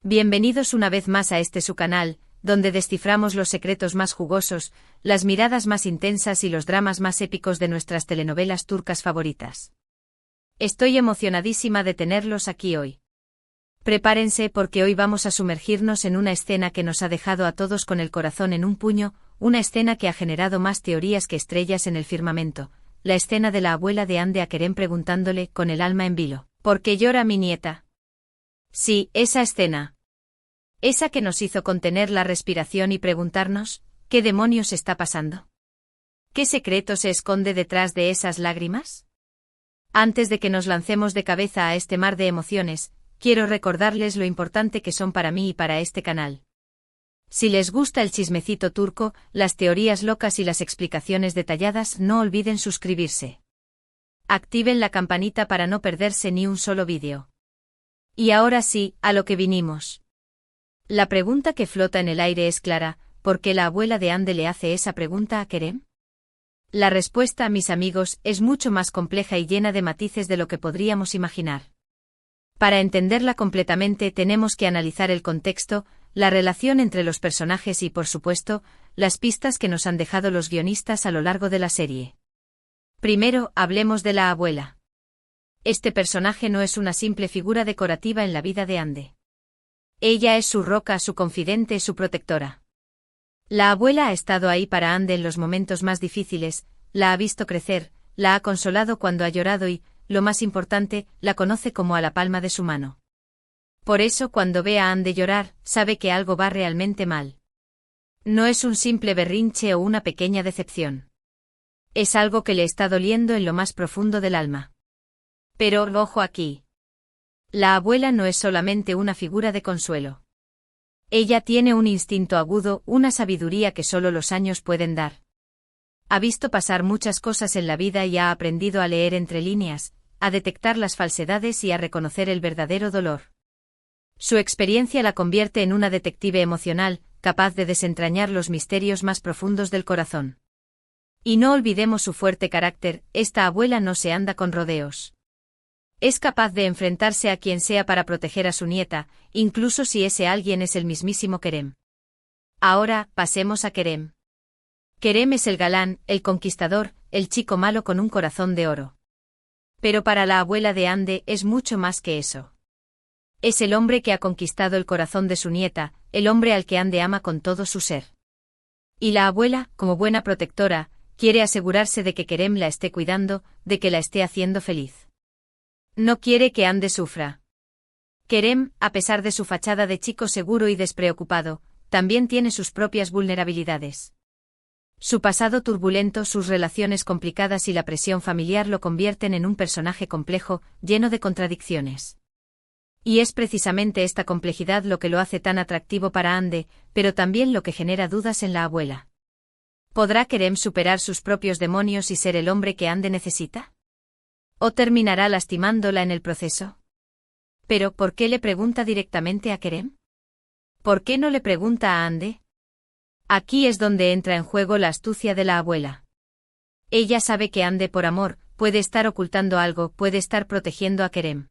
Bienvenidos una vez más a su canal, donde desciframos los secretos más jugosos, las miradas más intensas y los dramas más épicos de nuestras telenovelas turcas favoritas. Estoy emocionadísima de tenerlos aquí hoy. Prepárense porque hoy vamos a sumergirnos en una escena que nos ha dejado a todos con el corazón en un puño, una escena que ha generado más teorías que estrellas en el firmamento, la escena de la abuela de Hande a Kerem preguntándole, con el alma en vilo, ¿por qué llora mi nieta? Sí, esa escena. Esa que nos hizo contener la respiración y preguntarnos, ¿qué demonios está pasando? ¿Qué secreto se esconde detrás de esas lágrimas? Antes de que nos lancemos de cabeza a este mar de emociones, quiero recordarles lo importante que son para mí y para este canal. Si les gusta el chismecito turco, las teorías locas y las explicaciones detalladas, no olviden suscribirse. Activen la campanita para no perderse ni un solo vídeo. Y ahora sí, a lo que vinimos. La pregunta que flota en el aire es clara, ¿por qué la abuela de Hande le hace esa pregunta a Kerem? La respuesta, mis amigos, es mucho más compleja y llena de matices de lo que podríamos imaginar. Para entenderla completamente tenemos que analizar el contexto, la relación entre los personajes y, por supuesto, las pistas que nos han dejado los guionistas a lo largo de la serie. Primero, hablemos de la abuela. Este personaje no es una simple figura decorativa en la vida de Hande. Ella es su roca, su confidente, su protectora. La abuela ha estado ahí para Hande en los momentos más difíciles, la ha visto crecer, la ha consolado cuando ha llorado y, lo más importante, la conoce como a la palma de su mano. Por eso cuando ve a Hande llorar, sabe que algo va realmente mal. No es un simple berrinche o una pequeña decepción. Es algo que le está doliendo en lo más profundo del alma. Pero, ojo aquí. La abuela no es solamente una figura de consuelo. Ella tiene un instinto agudo, una sabiduría que solo los años pueden dar. Ha visto pasar muchas cosas en la vida y ha aprendido a leer entre líneas, a detectar las falsedades y a reconocer el verdadero dolor. Su experiencia la convierte en una detective emocional, capaz de desentrañar los misterios más profundos del corazón. Y no olvidemos su fuerte carácter, esta abuela no se anda con rodeos. Es capaz de enfrentarse a quien sea para proteger a su nieta, incluso si ese alguien es el mismísimo Kerem. Ahora, pasemos a Kerem. Kerem es el galán, el conquistador, el chico malo con un corazón de oro. Pero para la abuela de Hande es mucho más que eso. Es el hombre que ha conquistado el corazón de su nieta, el hombre al que Hande ama con todo su ser. Y la abuela, como buena protectora, quiere asegurarse de que Kerem la esté cuidando, de que la esté haciendo feliz. No quiere que Hande sufra. Kerem, a pesar de su fachada de chico seguro y despreocupado, también tiene sus propias vulnerabilidades. Su pasado turbulento, sus relaciones complicadas y la presión familiar lo convierten en un personaje complejo, lleno de contradicciones. Y es precisamente esta complejidad lo que lo hace tan atractivo para Hande, pero también lo que genera dudas en la abuela. ¿Podrá Kerem superar sus propios demonios y ser el hombre que Hande necesita? ¿O terminará lastimándola en el proceso? Pero, ¿por qué le pregunta directamente a Kerem? ¿Por qué no le pregunta a Hande? Aquí es donde entra en juego la astucia de la abuela. Ella sabe que Hande, por amor, puede estar ocultando algo, puede estar protegiendo a Kerem.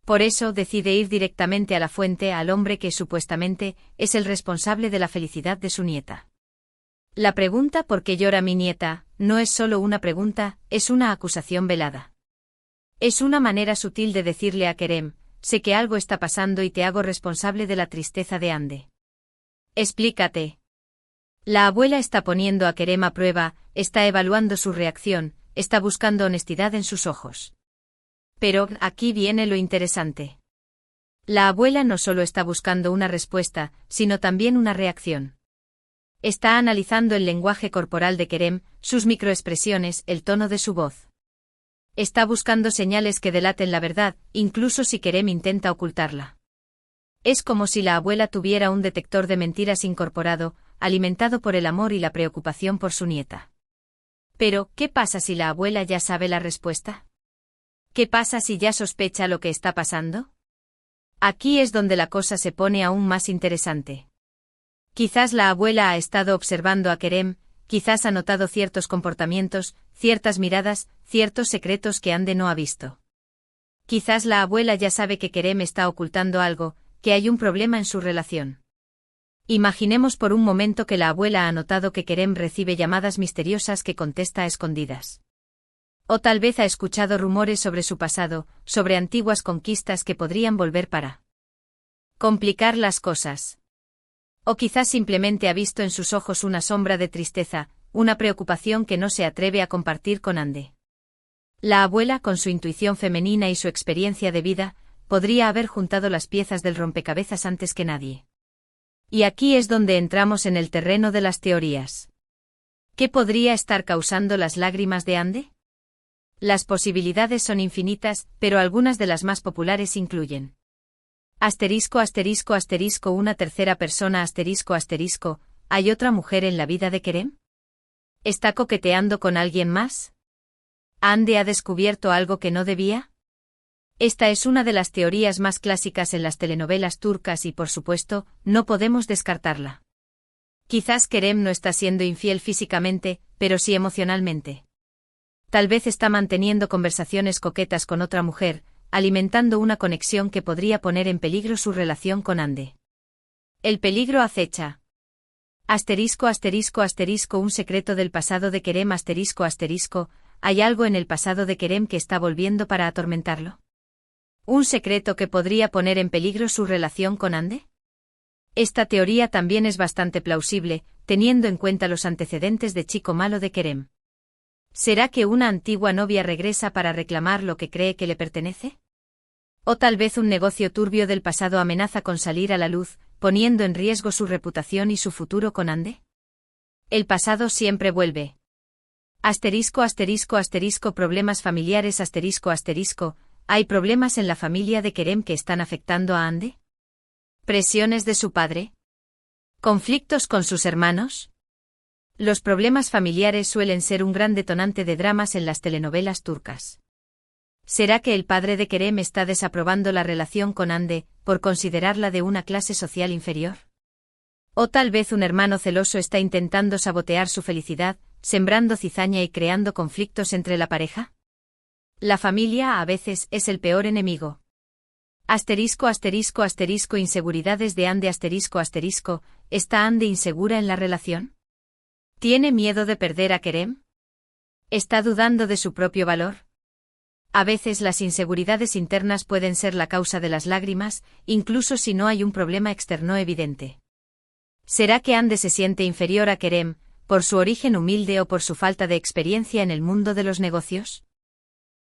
Por eso decide ir directamente a la fuente, al hombre que supuestamente es el responsable de la felicidad de su nieta. La pregunta ¿por qué llora mi nieta? No es solo una pregunta, es una acusación velada. Es una manera sutil de decirle a Kerem, sé que algo está pasando y te hago responsable de la tristeza de Hande. Explícate. La abuela está poniendo a Kerem a prueba, está evaluando su reacción, está buscando honestidad en sus ojos. Pero, aquí viene lo interesante. La abuela no solo está buscando una respuesta, sino también una reacción. Está analizando el lenguaje corporal de Kerem, sus microexpresiones, el tono de su voz. Está buscando señales que delaten la verdad, incluso si Kerem intenta ocultarla. Es como si la abuela tuviera un detector de mentiras incorporado, alimentado por el amor y la preocupación por su nieta. Pero, ¿qué pasa si la abuela ya sabe la respuesta? ¿Qué pasa si ya sospecha lo que está pasando? Aquí es donde la cosa se pone aún más interesante. Quizás la abuela ha estado observando a Kerem, quizás ha notado ciertos comportamientos, ciertas miradas, ciertos secretos que Hande no ha visto. Quizás la abuela ya sabe que Kerem está ocultando algo, que hay un problema en su relación. Imaginemos por un momento que la abuela ha notado que Kerem recibe llamadas misteriosas que contesta a escondidas. O tal vez ha escuchado rumores sobre su pasado, sobre antiguas conquistas que podrían volver para complicar las cosas. O quizás simplemente ha visto en sus ojos una sombra de tristeza, una preocupación que no se atreve a compartir con Ande. La abuela, con su intuición femenina y su experiencia de vida, podría haber juntado las piezas del rompecabezas antes que nadie. Y aquí es donde entramos en el terreno de las teorías. ¿Qué podría estar causando las lágrimas de Ande? Las posibilidades son infinitas, pero algunas de las más populares incluyen: una tercera persona ¿hay otra mujer en la vida de Kerem? ¿Está coqueteando con alguien más? ¿Ande ha descubierto algo que no debía? Esta es una de las teorías más clásicas en las telenovelas turcas y, por supuesto, no podemos descartarla. Quizás Kerem no está siendo infiel físicamente, pero sí emocionalmente. Tal vez está manteniendo conversaciones coquetas con otra mujer, alimentando una conexión que podría poner en peligro su relación con Ande. El peligro acecha. Un secreto del pasado de Kerem ¿hay algo en el pasado de Kerem que está volviendo para atormentarlo? ¿Un secreto que podría poner en peligro su relación con Ande? Esta teoría también es bastante plausible, teniendo en cuenta los antecedentes de chico malo de Kerem. ¿Será que una antigua novia regresa para reclamar lo que cree que le pertenece? ¿O tal vez un negocio turbio del pasado amenaza con salir a la luz, poniendo en riesgo su reputación y su futuro con Ande? El pasado siempre vuelve. Problemas familiares ¿hay problemas en la familia de Kerem que están afectando a Ande? ¿Presiones de su padre? ¿Conflictos con sus hermanos? Los problemas familiares suelen ser un gran detonante de dramas en las telenovelas turcas. ¿Será que el padre de Kerem está desaprobando la relación con Ande, por considerarla de una clase social inferior? ¿O tal vez un hermano celoso está intentando sabotear su felicidad, sembrando cizaña y creando conflictos entre la pareja? La familia a veces es el peor enemigo. Inseguridades de Ande ¿está Ande insegura en la relación? ¿Tiene miedo de perder a Kerem? ¿Está dudando de su propio valor? A veces las inseguridades internas pueden ser la causa de las lágrimas, incluso si no hay un problema externo evidente. ¿Será que Ande se siente inferior a Kerem, por su origen humilde o por su falta de experiencia en el mundo de los negocios?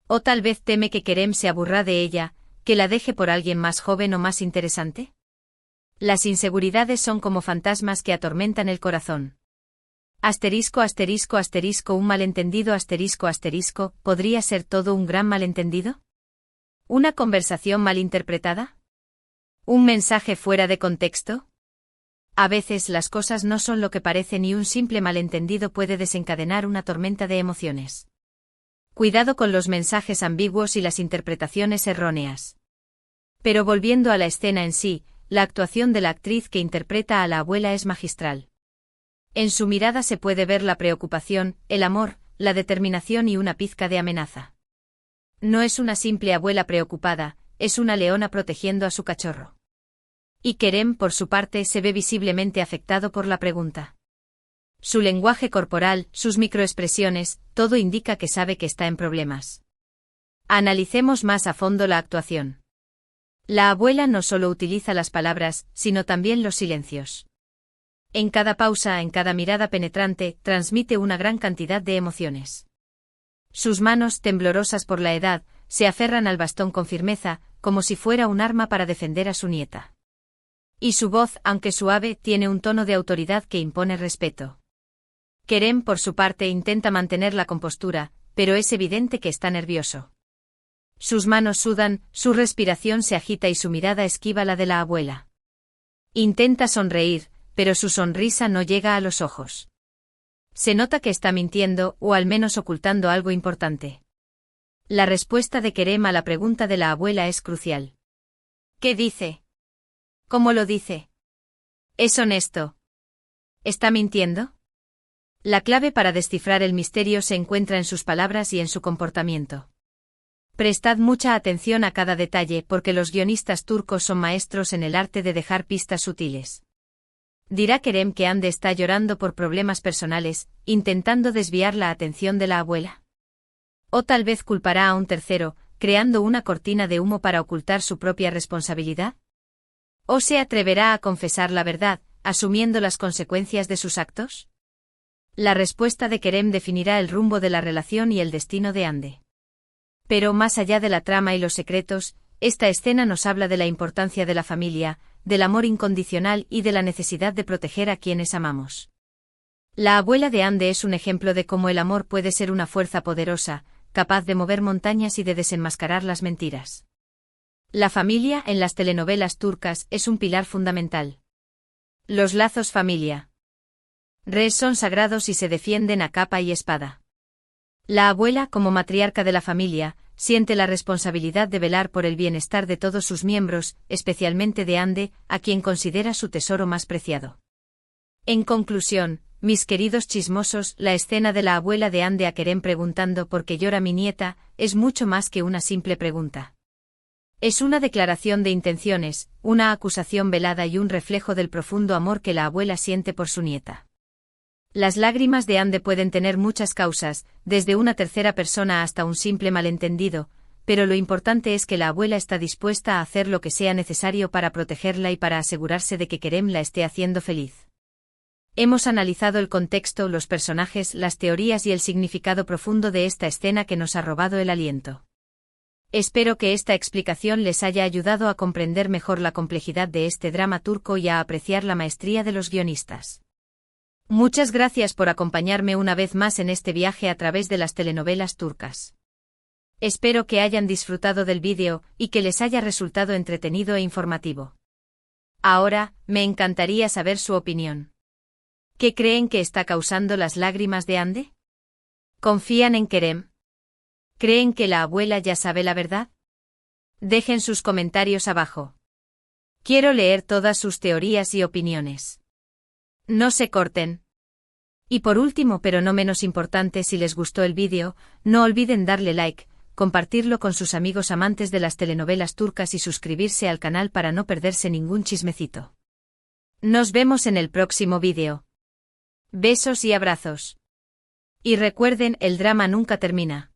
¿O tal vez teme que Kerem se aburra de ella, que la deje por alguien más joven o más interesante? Las inseguridades son como fantasmas que atormentan el corazón. Un malentendido ¿podría ser todo un gran malentendido? ¿Una conversación malinterpretada? ¿Un mensaje fuera de contexto? A veces las cosas no son lo que parecen y un simple malentendido puede desencadenar una tormenta de emociones. Cuidado con los mensajes ambiguos y las interpretaciones erróneas. Pero volviendo a la escena en sí, la actuación de la actriz que interpreta a la abuela es magistral. En su mirada se puede ver la preocupación, el amor, la determinación y una pizca de amenaza. No es una simple abuela preocupada, es una leona protegiendo a su cachorro. Y Kerem, por su parte, se ve visiblemente afectado por la pregunta. Su lenguaje corporal, sus microexpresiones, todo indica que sabe que está en problemas. Analicemos más a fondo la actuación. La abuela no solo utiliza las palabras, sino también los silencios. En cada pausa, en cada mirada penetrante, transmite una gran cantidad de emociones. Sus manos, temblorosas por la edad, se aferran al bastón con firmeza, como si fuera un arma para defender a su nieta. Y su voz, aunque suave, tiene un tono de autoridad que impone respeto. Kerem, por su parte, intenta mantener la compostura, pero es evidente que está nervioso. Sus manos sudan, su respiración se agita y su mirada esquiva la de la abuela. Intenta sonreír, pero su sonrisa no llega a los ojos. Se nota que está mintiendo, o al menos ocultando algo importante. La respuesta de Kerem a la pregunta de la abuela es crucial. ¿Qué dice? ¿Cómo lo dice? ¿Es honesto? ¿Está mintiendo? La clave para descifrar el misterio se encuentra en sus palabras y en su comportamiento. Prestad mucha atención a cada detalle porque los guionistas turcos son maestros en el arte de dejar pistas sutiles. Dirá Kerem que Hande está llorando por problemas personales, intentando desviar la atención de la abuela. O tal vez culpará a un tercero, creando una cortina de humo para ocultar su propia responsabilidad. ¿O se atreverá a confesar la verdad, asumiendo las consecuencias de sus actos? La respuesta de Kerem definirá el rumbo de la relación y el destino de Hande. Pero más allá de la trama y los secretos, esta escena nos habla de la importancia de la familia, del amor incondicional y de la necesidad de proteger a quienes amamos. La abuela de Hande es un ejemplo de cómo el amor puede ser una fuerza poderosa, capaz de mover montañas y de desenmascarar las mentiras. La familia en las telenovelas turcas es un pilar fundamental. Los lazos familia. Res son sagrados y se defienden a capa y espada. La abuela, como matriarca de la familia, siente la responsabilidad de velar por el bienestar de todos sus miembros, especialmente de Hande, a quien considera su tesoro más preciado. En conclusión, mis queridos chismosos, la escena de la abuela de Hande a Kerem preguntando por qué llora mi nieta, es mucho más que una simple pregunta. Es una declaración de intenciones, una acusación velada y un reflejo del profundo amor que la abuela siente por su nieta. Las lágrimas de Hande pueden tener muchas causas, desde una tercera persona hasta un simple malentendido, pero lo importante es que la abuela está dispuesta a hacer lo que sea necesario para protegerla y para asegurarse de que Kerem la esté haciendo feliz. Hemos analizado el contexto, los personajes, las teorías y el significado profundo de esta escena que nos ha robado el aliento. Espero que esta explicación les haya ayudado a comprender mejor la complejidad de este drama turco y a apreciar la maestría de los guionistas. Muchas gracias por acompañarme una vez más en este viaje a través de las telenovelas turcas. Espero que hayan disfrutado del vídeo y que les haya resultado entretenido e informativo. Ahora, me encantaría saber su opinión. ¿Qué creen que está causando las lágrimas de Hande? ¿Confían en Kerem? ¿Creen que la abuela ya sabe la verdad? Dejen sus comentarios abajo. Quiero leer todas sus teorías y opiniones. No se corten. Y por último pero no menos importante, si les gustó el vídeo, no olviden darle like, compartirlo con sus amigos amantes de las telenovelas turcas y suscribirse al canal para no perderse ningún chismecito. Nos vemos en el próximo vídeo. Besos y abrazos. Y recuerden, el drama nunca termina.